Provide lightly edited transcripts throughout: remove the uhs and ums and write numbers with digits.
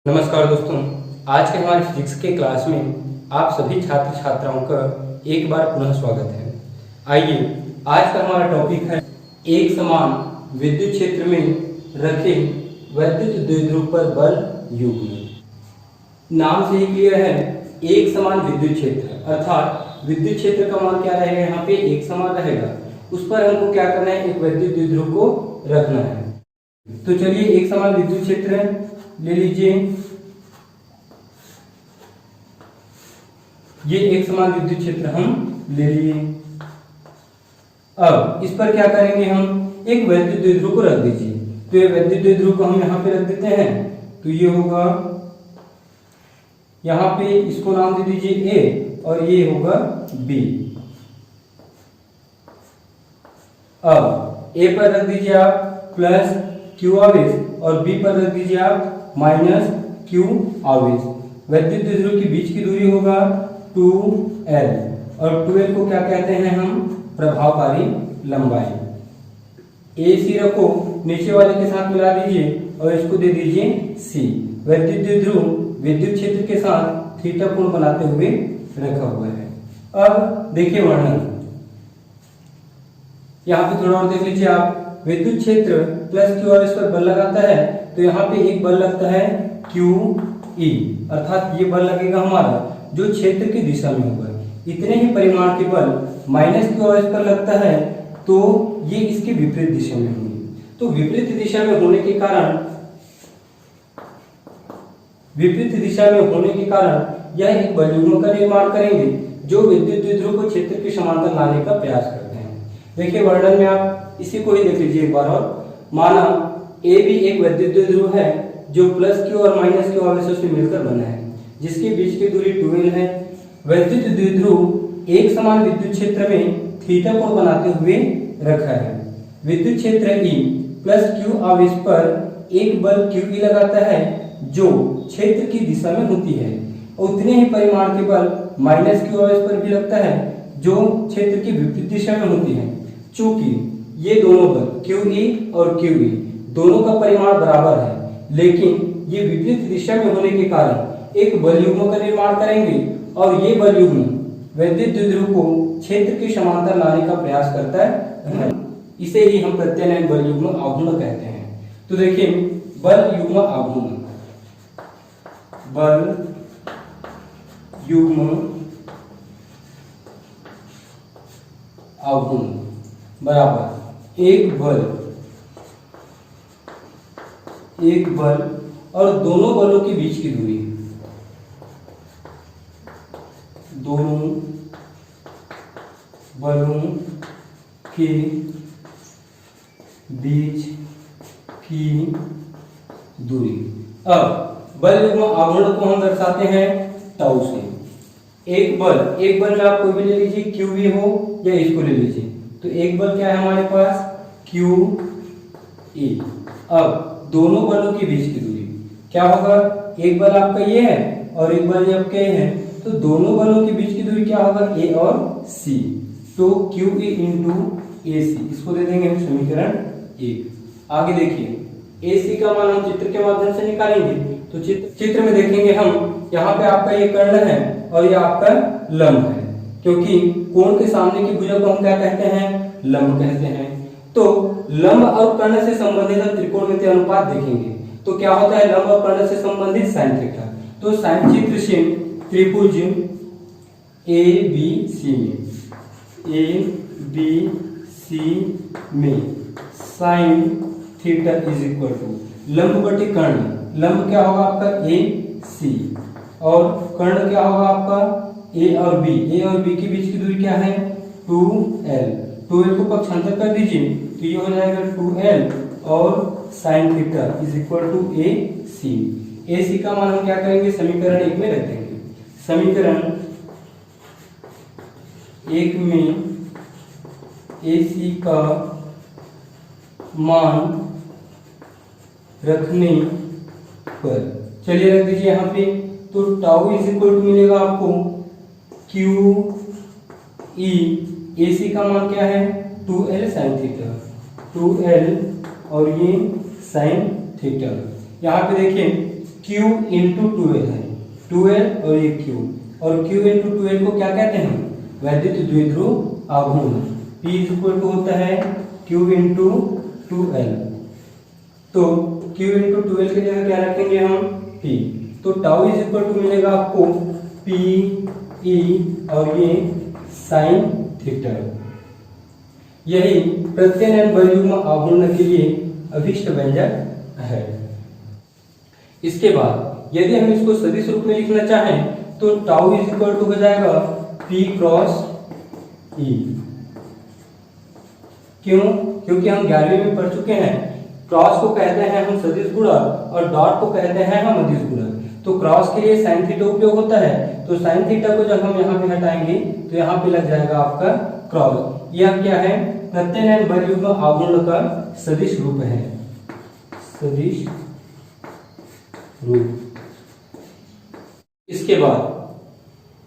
नमस्कार दोस्तों, आज के हमारे फिजिक्स के क्लास में आप सभी छात्र छात्राओं का एक बार पुनः स्वागत है। आइए, आज का हमारा टॉपिक है एक समान विद्युत क्षेत्र में रखे वैद्युत द्विध्रुव पर बल युग्म। नाम से ही क्लियर है, एक समान विद्युत क्षेत्र अर्थात विद्युत क्षेत्र का मान क्या रहेगा, यहाँ पे एक समान रहेगा। उस पर हमको क्या करना है, एक वैद्युत द्विध्रुव को रखना है। तो चलिए, एक समान विद्युत क्षेत्र ले लीजिए। ये एक समान विद्युत क्षेत्र हम ले लिए। अब इस पर क्या करेंगे, हम एक वैद्युत द्विध्रुव को रख दीजिए। तो ये वैद्युत द्विध्रुव को हम यहाँ पे रख देते हैं। तो ये होगा, यहाँ पे इसको नाम दे दीजिए A और ये होगा B। अब A पर रख दीजिए आप प्लस Q आवेश और B पर रख दीजिए आप माइनस Q आवेश। वैद्युत द्विध्रुव के बीच की दूरी होगा 2L और 2L को क्या कहते हैं हम, प्रभावकारी लंबाई। AC रखो, नीचे वाले के साथ मिला दीजिए और इसको दे दीजिए C। वैद्युत द्विध्रुव विद्युत क्षेत्र के साथ थीटा कोण बनाते हुए रखा हुआ है। अब देखिए वर्णन, यहाँ पे थोड़ा और देख लीजिए आप। विद्युत क्षेत्र प्लस Q आवेश पर बल लगाता है, तो यहाँ पे एक बल लगता है QE, अर्थात ये बल लगेगा हमारा जो क्षेत्र की दिशा में होगा। इतने ही परिमाण के बल माइनस Q आवेश पर लगता है, तो ये इसके विपरीत दिशा में होंगे। तो विपरीत दिशा में होने के कारण यह एक बल युग्म का निर्माण करेंगे जो विद्युत द्विध्रुव को क्षेत्र के समांतर लाने का प्रयास करते हैं। देखिए वर्णन में आप इसी को ही देख लीजिए एक बार और। माना ए भी एक वैद्युत द्विध्रुव है जो प्लस Q और माइनस Q आवेशों से मिलकर बना है, जिसके बीच की दूरी 2L है। वैद्युत द्विध्रुव एक समान विद्युत क्षेत्र में थीटा कोण बनाते हुए रखा है। विद्युत क्षेत्र E प्लस Q आवेश पर एक बल QE लगाता है जो क्षेत्र की दिशा में होती है, और उतने ही परिमाण के बल माइनस Q आवेश पर भी लगता है जो क्षेत्र की विपरीत दिशा में होती है। चूंकि ये दोनों बल QE और QE दोनों का परिमाण बराबर है, लेकिन ये विपरीत दिशा में होने के कारण एक बल युग्म का निर्माण करेंगे, और ये बल युग्म वैद्युत द्विध्रुव को क्षेत्र के समांतर लाने का प्रयास करता है। इसे ही हम प्रत्यानयन बल युग्म आघूर्ण कहते हैं। तो देखिए, बल युग्म आघूर्ण, बल युग्म आघूर्ण बराबर एक बल और दोनों बलों के बीच की दूरी, दोनों बलों के बीच की दूरी। अब बल युग्म आघूर्ण को हम दर्शाते हैं टाउ से। एक बल में आप कोई भी ले लीजिए, QV हो या इसको ले लीजिए। तो एक बल क्या है हमारे पास, QE। अब दोनों बलों के बीच की दूरी क्या होगा, एक बल आपका ये है और एक बल ये आपका ये है, तो दोनों बलों के बीच की दूरी क्या होगा, A और C। तो QE इंटू AC, इसको दे देंगे हम समीकरण 1। आगे देखिए, AC का मान हम चित्र के माध्यम से निकालेंगे। तो चित्र में देखेंगे हम, यहाँ पे आपका ये कर्ण है और ये आपका लंब है, क्योंकि कोण के सामने की भुजा को हम क्या कहते हैं, लंब कहते हैं। तो लंब और कर्ण से संबंधित हम त्रिकोणमितीय अनुपात देखेंगे। तो क्या होता है, लंब और कर्ण से संबंधित साइन थीटा। तो साइन चित्र से त्रिभुज ABC में sine theta is equal to लंब बटे कर्ण। लंब क्या होगा आपका AC और कर्ण क्या होगा आपका A और B। A और B के बीच की दूरी क्या है, 2L। 2L को पक्षांतर कर दीजिए, तो ये हो जाएगा 2L और sine theta is equal to AC। AC का मान हम क्या करेंगे, समीकरण 1 में रख देंगे। समीकरण 1 में AC का मान रखने पर, चलिए रख दीजिए यहाँ पे। तो टाउ इज इक्वल टू मिलेगा आपको QE। AC का मान क्या है, 2L साइन थीटा, 2L और ये साइन थीटा। यहाँ पे देखिए Q इंटू 12 है, 12 और ये Q, और Q इंटू 12 को क्या कहते हैं? वैद्युत द्विध्रुव आघूर्ण। P इक्वल टू होता है Q इंटू 2L। तो Q इंटू 12 की जगह क्या रखेंगे हम? P। तो टाउ इज इक्वल टू मिलेगा आपको P E और ये साइन थीटा। यही प्रत्ययन बलयुग्म आघूर्ण के लिए अभिष्ट व्यंजक है। इसके बाद यदि हम इसको सदिश रूप में लिखना चाहें तो टाउ इज इक्वल टू हो जाएगा P क्रॉस E। क्यों? क्योंकि हम 11वीं में पढ़ चुके हैं, क्रॉस को कहते हैं हम सदिश गुणक और डॉट को कहते हैं हम अदिश गुणक। तो क्रॉस के लिए साइन थीटा उपयोग होता है, तो साइन थीटा को जब हम यहाँ पे हटाएंगे तो यहाँ पे लग जाएगा आपका क्रॉस। यह क्या है? प्रत्ययन बलयुग्म आघूर्ण का सदिश रूप है, सदिश रूप। इसके बाद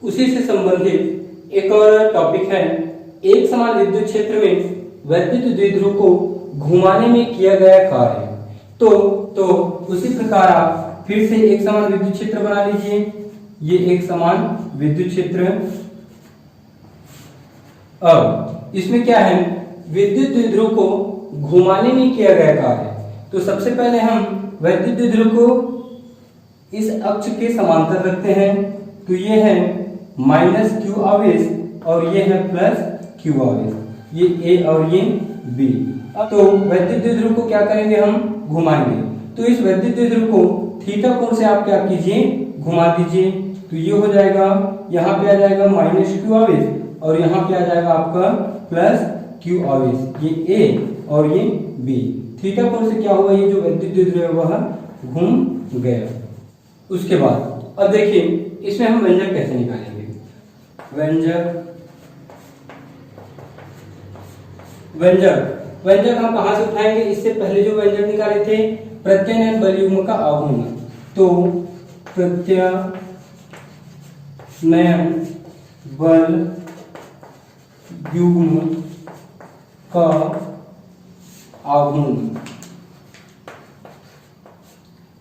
उसी से संबंधित एक और टॉपिक है, एक समान विद्युत क्षेत्र में वैद्युत द्विध्रुव को घुमाने में किया गया कार्य। तो उसी प्रकार आप फिर से एक समान विद्युत क्षेत्र बना लीजिए। ये एक समान विद्युत क्षेत्र। अब इसमें क्या है? विद्युत द्विध्रुव को घुमाने में किया गया कार्य। तो सबसे पहले हम वैद्युत द्विध्रुव को इस अक्ष के समांतर रखते हैं। तो ये है माइनस Q आवेश और ये है प्लस Q आवेश, ये A और ये B। तो वैद्युत द्विध्रुव को क्या करेंगे? हम घुमाएंगे। तो इस वैद्युत द्विध्रुव को थीटा कोण से आप क्या कीजिए? घुमा दीजिए। तो ये हो जाएगा, यहाँ पे आ जाएगा माइनस Q आवेश और यहाँ पे आ जाएगा आपका प्लस Q आवेश, ये A और ये B। थीटा कोण से क्या हुआ? ये जो वैद्युत द्विध्रुव है वह घूम गया। उसके बाद अब देखिए इसमें हम व्यंजक कैसे निकालेंगे। व्यंजक हम कहां से उठाएंगे? इससे पहले जो व्यंजक निकाले थे प्रत्ययन बलयुग्म का आघूर्ण। तो प्रत्ययन बल युग्म का आघूर्ण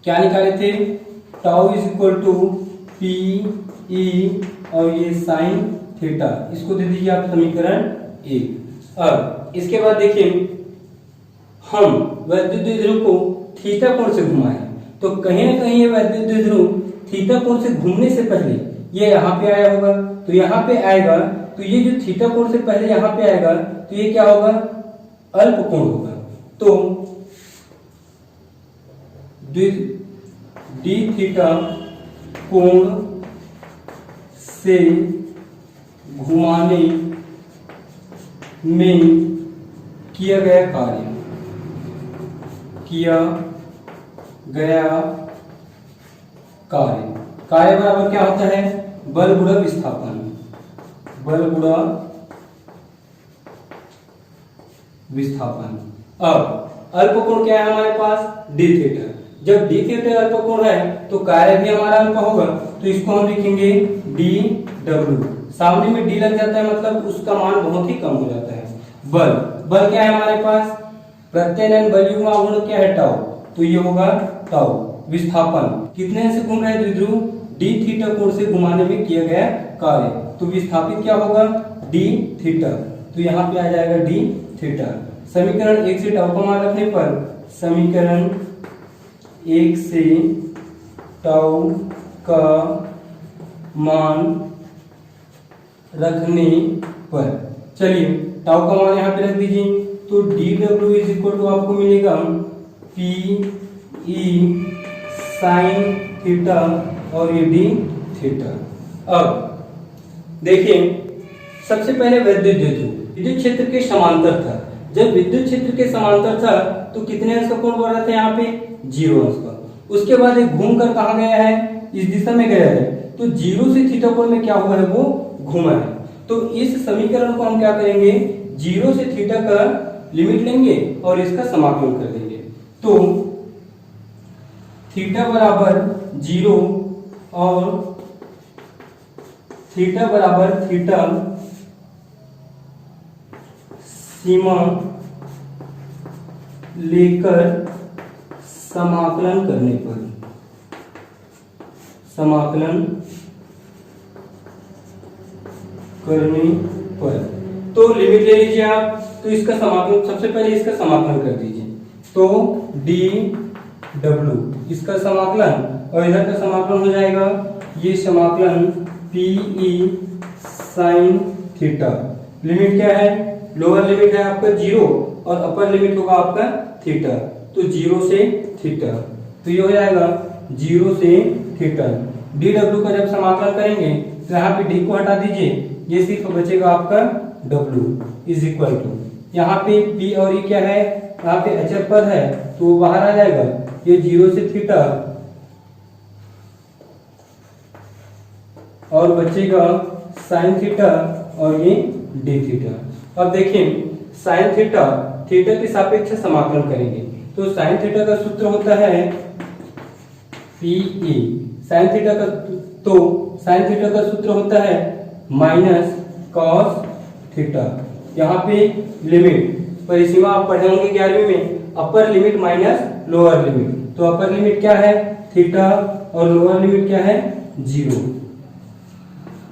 क्या निकाले थे? Tau is equal to P E और ये साइन थीटा। इसको दे दीजिए आप समीकरण 1। अब इसके बाद देखिए हम वैद्युत द्विध्रुव को थीटा कोण से घुमाएं, तो कहीं ना कहीं ये वैद्युत द्विध्रुव थीटा कोण से घूमने से पहले ये यहाँ पे आया होगा। तो यहाँ पे आएगा, तो ये जो थीटा कोण से पहले यहाँ पे आएगा तो ये क्या होगा? अल्प कोण होगा। तो डी थीटा कोण से घुमाने में किया गया कार्य, कार्य बराबर क्या होता है? बल गुणा विस्थापन। अब अल्प कोण क्या है हमारे पास? D theta. जब डी थीटा अल्प कोण है तो कार्य भी हमारा अल्प होगा, तो इसको हम लिखेंगे डी डब्ल्यू। सामने में डी लग जाता है, मतलब उसका मान बहुत ही कम हो जाता है। बल क्या है हमारे पास? प्रत्ययन बलयुग्म आघूर्ण क्या है? टाउ। तो ये होगा टाउ। विस्थापन कितने से घूम रहा है द्विध्रुव? डी थीटा कोण से घुमाने में किया गया कार्य। तो विस्थापित क्या होगा? D theta. तो यहाँ पे आ जाएगा डी थीटा। समीकरण 1 से टाउ का मान रखने पर, समीकरण 1 से टाउ का मान रखने पर, चलिए टाउ का मान यहाँ पे रख दीजिए। तो D W is equal to आपको मिलेगा P E साइन थीटा और ये डी थीटा। अब देखिए सबसे पहले विद्युत क्षेत्र के समांतर था। जब विद्युत क्षेत्र के समांतर था तो कितने अंश का कोण बन रहा था? यहाँ पे 0 अंश का। उसके बाद एक घूम कर कहाँ गया है? इस दिशा में गया है। तो 0 से थीटा कोण में क्या हुआ है? वो घूमा है। तो इस समीकरण को हम क्या करेंगे? 0 से थीटा का लिमिट लेंगे और इसका समाकलन कर देंगे। तो थीटा बराबर 0 और थीटा बराबर थीटा सीमा लेकर समाकलन करने पर समाकलन करने पर, तो लिमिट ले लीजिए आप, तो इसका समाकलन, सबसे पहले इसका समाकलन कर दीजिए, तो डी डब्ल्यू इसका समाकलन और इधर का समाकलन हो जाएगा ये समाकलन P E sine theta. Limit क्या है, लोअर लिमिट है आपका 0 और अपर लिमिट होगा आपका थीटा, तो 0 से थीटा, तो ये हो जाएगा 0 से थीटा। डी डब्ल्यू का जब समाकलन करेंगे तो यहाँ पे डी को हटा दीजिए, ये सिर्फ बचेगा आपका डब्ल्यू इज इक्वल टू, यहाँ पे पी और ई क्या है, यहाँ पे अचर पद है तो वो बाहर आ जाएगा, ये 0 से थीटा और बचेगा साइन थीटा और ये डी थीटा। अब देखिए साइन थीटा, थीटा के सापेक्ष समाकलन करेंगे, तो साइन थीटा का सूत्र होता है पीई, साइन थीटा का, तो साइन थीटा का सूत्र होता है माइनस कॉस थीटा। यहाँ पे लिमिट परिसीमा आप पढ़े होंगे 11वीं में, upper limit minus lower limit, तो अपर लिमिट क्या है थीटा और लोअर लिमिट क्या है 0।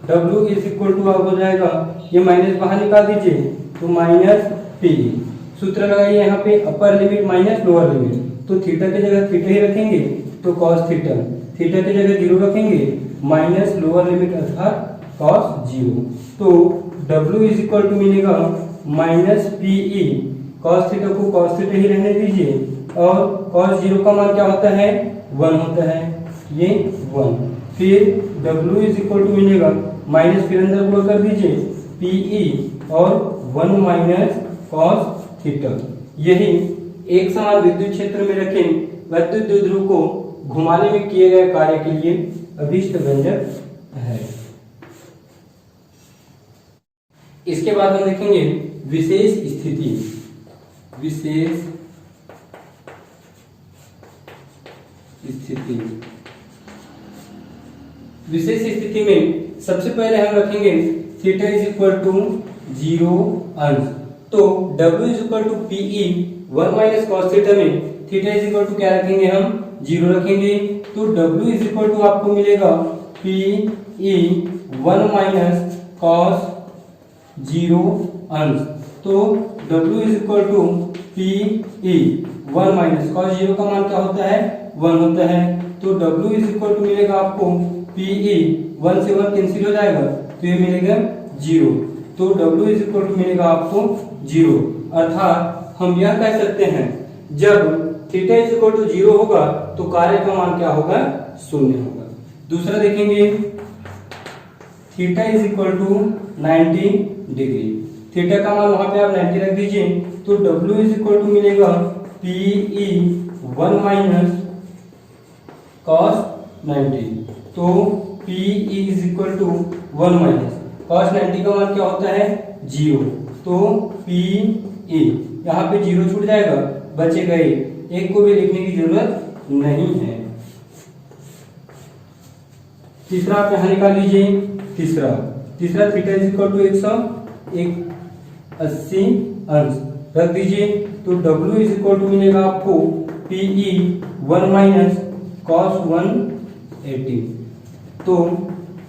W इज इक्वल टू अब हो जाएगा, ये माइनस बाहर निकाल दीजिए, तो माइनस पी, सूत्र लगाइए यहाँ पे upper limit minus lower limit, तो थीटा की जगह थीटा ही रखेंगे तो कॉस थीटा, थीटा की जगह 0 रखेंगे, माइनस लोअर लिमिट अर्थात कॉस 0, तो W इज इक्वल टू मिलेगा minus P E, cos theta को कॉस थीटा ही रहने दीजिए, और कॉस 0 का मान क्या होता है 1 होता है, ये 1, फिर W इज इक्वल टू मिलेगा माइनस, फिर अंदर गुणा कर दीजिए पीई और 1 माइनस कॉस थीटा। यही एक समान विद्युत क्षेत्र में रखे विद्युत द्विध्रुव को घुमाने में किए गए कार्य के लिए अभीष्ट व्यंजक है। इसके बाद हम देखेंगे विशेष स्थिति। विशेष स्थिति, विशेष स्थिति में सबसे पहले हम रखेंगे थीटा इज इक्वल टू 0 अंश, तो W is equal to PE 1 minus cos theta में थीटा इज इक्वल टू क्या रखेंगे हम 0 रखेंगे, तो W इज इक्वल टू आपको मिलेगा पीई 1 माइनस कॉस 0 अंश, तो W is equal to PE 1 minus cos 0 का मान क्या होता है 1 होता है, तो W इज इक्वल टू मिलेगा आपको पीई 1 से 1 कैंसिल हो जाएगा, तो ये मिलेगा 0, तो W इज इक्वल टू मिलेगा आपको 0, अर्थात हम यह कह सकते हैं जब थीटा इज इक्वल टू 0 होगा तो कार्य का मान क्या होगा 0 होगा। दूसरा देखेंगे theta is equal to 90 degree, theta का मान वहां पे आप 90 रख दीजिए, तो W इज इक्वल टू मिलेगा पीई 1 माइनस कॉस 90, तो PE is equal to 1 minus cos 90 का मान क्या होता है 0, तो पीई यहाँ पे 0 छूट जाएगा, बचेगा 1 को भी लिखने की जरूरत नहीं है। तीसरा आप यहाँ निकाल लीजिए, तीसरा थीटा इज इक्वल टू 180 अंश रख दीजिए, तो W इज इक्वल टू मिलेगा आपको पीई 1 माइनस कॉस 180, तो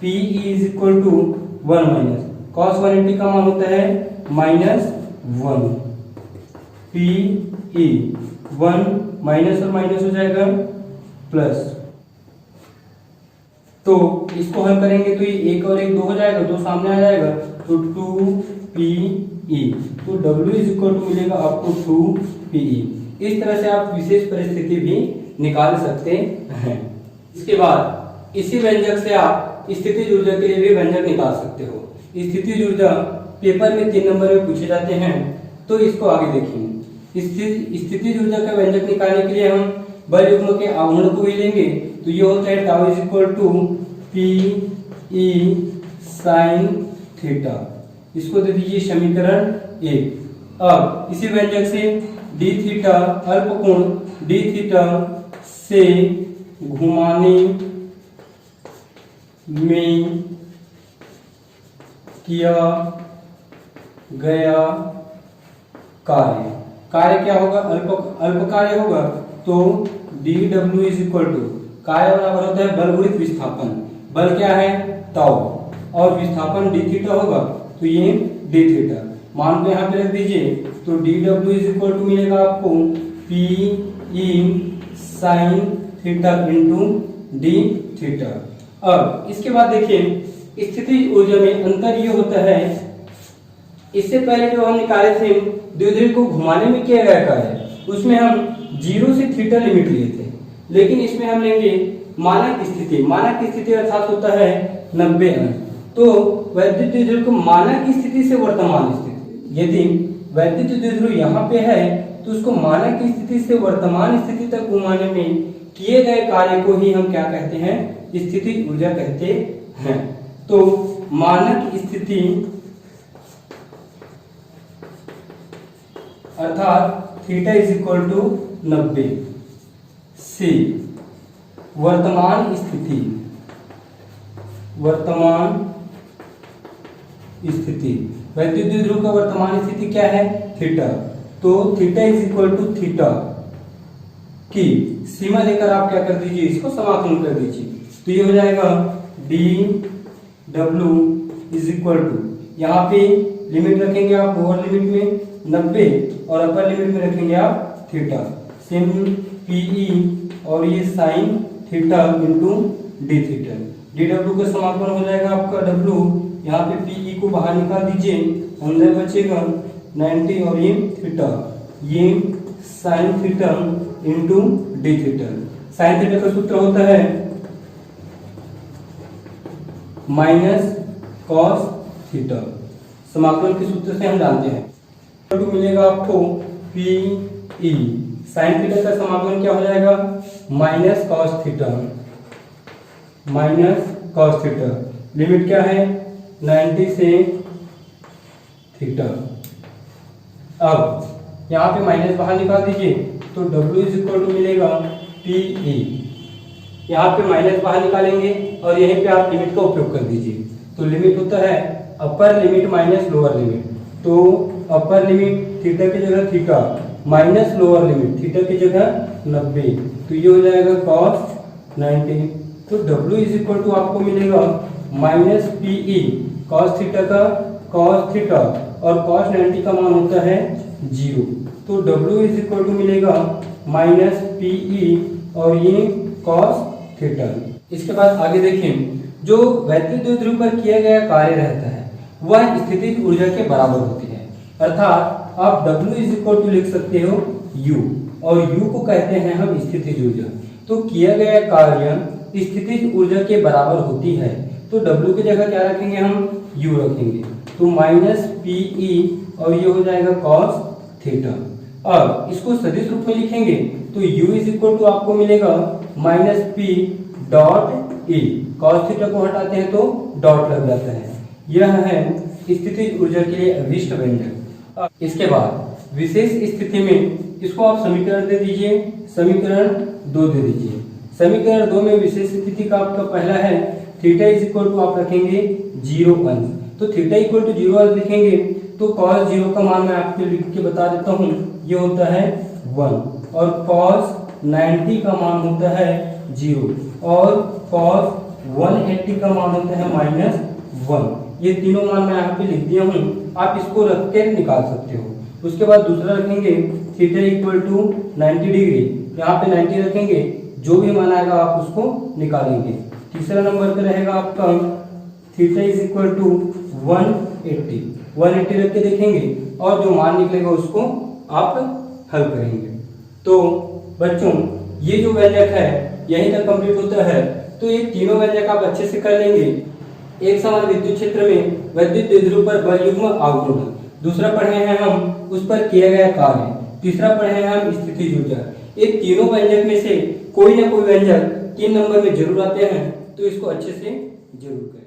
PE is equal to 1 minus cos 180 का मान होता है -1, पीई 1 माइनस और माइनस हो जाएगा प्लस, तो इसको हल करेंगे तो ये 1 और 1 2 हो जाएगा, 2 सामने आ जाएगा, तो 2PE, तो W इज इक्वल टू मिलेगा आपको 2PE। इस तरह से आप विशेष परिस्थिति भी निकाल सकते हैं। इसके बाद इसी व्यंजक से आप स्थितिज ऊर्जा के लिए भी व्यंजक निकाल सकते हो। स्थितिज ऊर्जा पेपर में 3 नंबर में पूछे जाते हैं, तो इसको आगे देखेंगे। स्थितिज ऊर्जा का व्यंजक निकालने के लिए हम बल युग्म के आघूर्ण को ही लेंगे, तो ये होता है tau is equal to P sine theta, इसको दे दीजिए समीकरण 1। अब इसी व्यंजक से डी थीटा अल्प कोण डी थीटा से घुमाने में किया गया कार्य क्या होगा, अल्प कार्य होगा, तो D W is equal to कार्य बराबर होता है बल गुणित विस्थापन। बल क्या है ताऊ और विस्थापन डी थीटा होगा, तो ये डी थीटा मान को यहाँ पे रख दीजिए। तो D W is equal to मिलेगा आपको P E sine theta into D theta. अब इसके बाद देखिए स्थितिज ऊर्जा में अंतर ये होता है, इससे पहले जो हम निकाले थे द्विध्रुव को घुमाने में किया गया कार्य, उसमें हम 0 से थीटा लिमिट लिए थे, लेकिन इसमें हम लेंगे मानक स्थिति। मानक स्थिति अर्थात होता है 90 अंश। तो वैद्युत द्विध्रुव को मानक स्थिति से वर्तमान स्थिति, यदि वैद्युत द्विध्रुव यहाँ पे है तो उसको मानक स्थिति से वर्तमान स्थिति तक घुमाने में किए गए कार्य को ही हम क्या कहते हैं, स्थितिज ऊर्जा कहते हैं। तो मानक स्थिति अर्थात थीटा इज इक्वल टू 90 से वर्तमान स्थिति वैद्युत द्विध्रुव का वर्तमान स्थिति क्या है थीटा। तो theta is equal to theta की सीमा लेकर आप क्या कर दीजिए, इसको समाकलन कर दीजिए। तो ये हो जाएगा D W is equal to, यहाँ पे लिमिट रखेंगे आप लोअर लिमिट में 90 और अपर लिमिट में रखेंगे आप थीटा, सिम पीई और ये sign theta into D theta. D W का समाकलन हो जाएगा आपका डब्ल्यू, यहाँ पे पीई को बाहर निकाल दीजिए, अंदर बचेगा 90 और ये थीटा, ये sign theta into D theta. Sine theta का सूत्र होता है माइनस कॉस थीटा, समाकलन के सूत्र से हम जानते हैं। तो मिलेगा आपको पी ई साइन थीटा का समाकलन क्या हो जाएगा माइनस कॉस थीटा। लिमिट क्या है 90 से थीटा। अब यहाँ पे माइनस बाहर निकाल दीजिए, तो W इज इक्वल टू मिलेगा पी ई, यहाँ पे माइनस बाहर निकालेंगे और यहीं पे आप लिमिट का उपयोग कर दीजिए। तो लिमिट होता है upper limit minus lower limit, तो अपर लिमिट थीटा की जगह theta minus lower limit theta की जगह 90, तो ये हो जाएगा cos 90। तो W इज इक्वल टू आपको मिलेगा minus P E cos theta का कॉस थीटा और cos 90 का मान होता है 0, तो W इज इक्वल टू मिलेगा माइनस पी ई और ये cos थीटा। इसके बाद आगे देखें, जो वैद्युत द्विध्रुव पर किया गया कार्य रहता है वह स्थितिज ऊर्जा के बराबर होती है, अर्थात आप W इज इक्वल टू लिख सकते हो U और U को कहते हैं हम स्थितिज ऊर्जा। तो किया गया कार्य स्थितिज ऊर्जा के बराबर होती है, तो W की जगह क्या रखेंगे हम U रखेंगे, तो माइनस पी ई और ये हो जाएगा cos थीटा। अब इसको सदिश रूप में लिखेंगे तो U इज इक्वल टू आपको मिलेगा minus P dot E, cos theta को हटाते हैं तो डॉट लग जाता है। यह है स्थितिज ऊर्जा के लिए अभिष्ट व्यंजक। इसके बाद विशेष स्थिति में इसको आप समीकरण दे दीजिए, समीकरण 2 दे दीजिए। समीकरण 2 में विशेष स्थिति का आपका पहला है थीटा इज इक्वल टू आप रखेंगे 0 अंश, तो थीटा इक्वल टू 0 अंश लिखेंगे तो cos 0 का मान मैं आपको लिख के बता देता हूँ, ये होता है 1 और cos 90 का मान होता है 0 और cos 180 का मान होता है -1। ये तीनों मान मैं यहाँ पे लिख दिया हूँ, आप इसको रख के निकाल सकते हो। उसके बाद दूसरा रखेंगे थीटा इक्वल टू 90 डिग्री, यहाँ पे 90 रखेंगे, जो भी मान आएगा आप उसको निकालेंगे। तीसरा नंबर पे रहेगा आपका थीटा इज इक्वल टू 180 रख के देखेंगे और जो मान निकलेगा उसको आप हल करेंगे। तो बच्चों ये जो व्यंजक है यहीं तक कंप्लीट होता है। तो ये तीनों व्यंजक आप अच्छे से कर लेंगे। एक समान विद्युत क्षेत्र में वैद्युत द्विध्रुव पर बल युग्म आघूर्ण, दूसरा पढ़े हैं हम उस पर किया गया कार्य, तीसरा पढ़े हैं हम स्थितिज ऊर्जा। ये तीनों व्यंजक में से कोई ना कोई व्यंजक 3 नंबर में जरूर आते हैं, तो इसको अच्छे से जरूर करें।